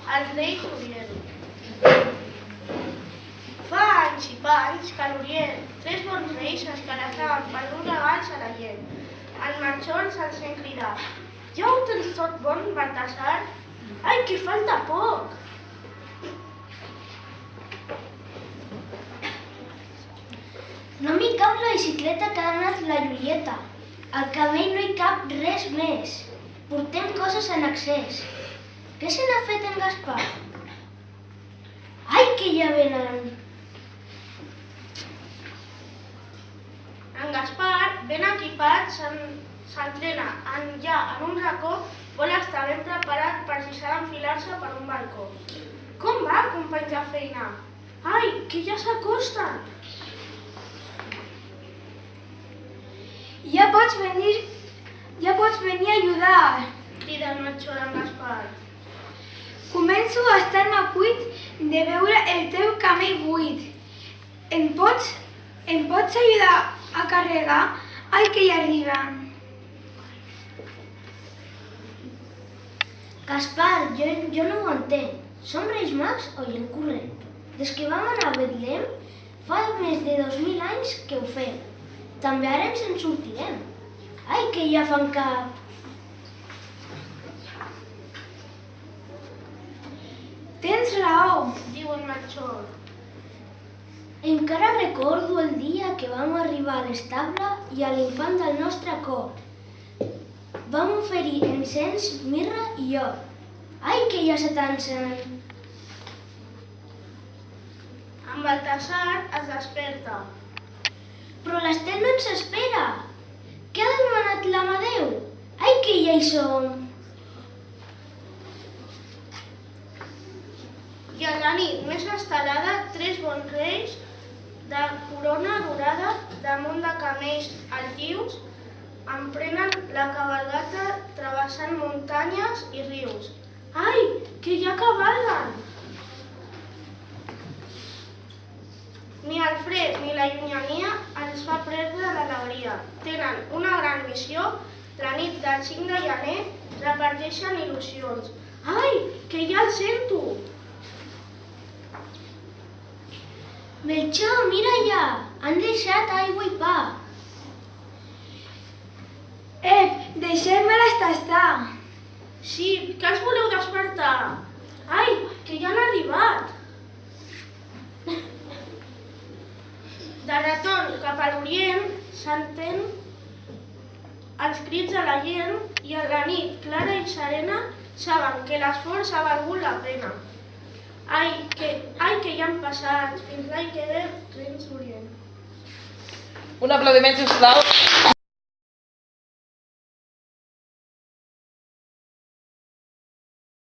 Els Reis d'Orient. Fa anys i panys que a l'Orient tres bons reis es carassaven per dur regals a la gent. En Melchor se'ls sent cridar: ja ho tens tot bon, Baltasar? Ai, que falta poc! No m'hi cap la bicicleta que ha donat la Julieta. Al camell no hi cap res més. Portem coses en excés. Què se n'ha fet en Gaspar? Ai, que ja venen! En Gaspar, ben equipat, s'entrena ja en un racó, vol estar ben preparat per si s'ha d'enfilar-se per un balcó. Com va, companys de feina? Ai, que ja s'acosten! Ja pots venir a ajudar. Crida el Melchor en Gaspar. Començo a estar-me cuit de veure el teu camell buit. Em pots ajudar a carregar? Ai, que ja arriben. Gaspar, jo no ho entenc. Som Reis Mags o gent corrent? Des que vam anar a Betlem, fa més de 2000 anys que ho fem. També ara ens en sortirem. Ai, que ja fan cap! Tens raó. Diu el Melchor. Encara recordo el dia que vam arribar a l'estable i a l'infant del nostre cor. Vam oferir encens, mirra i or. Ai, que ja se t'encén! En Baltasar es desperta. Però l'Estel no ens espera! Què ha demanat l'Amadeu? Ai, que ja hi som! I a la nit més estelada, tres bons reis de corona dorada damunt de camells altius emprenen la cavalgata travessant muntanyes i rius. Ai, que ja cavalguen! Ni el fred ni la llunyania ens fa perdre l'alegria. Tenen una gran missió, la nit del 5 de gener reparteixen il·lusions. Ai, que ja el sento! Melchor, mira allà! Han deixat aigua i pa! Deixem-me-les tastar. Sí, que els voleu despertar? Ai, que ja han arribat! De retorn cap a l'Orient s'entén els crits de la gent i a la nit clara i serena saben que l'esforç ha valgut la pena. Ai, que ja han passat. Fins l'any que ve, Reis d'Orient. Un aplaudiment, sisplau.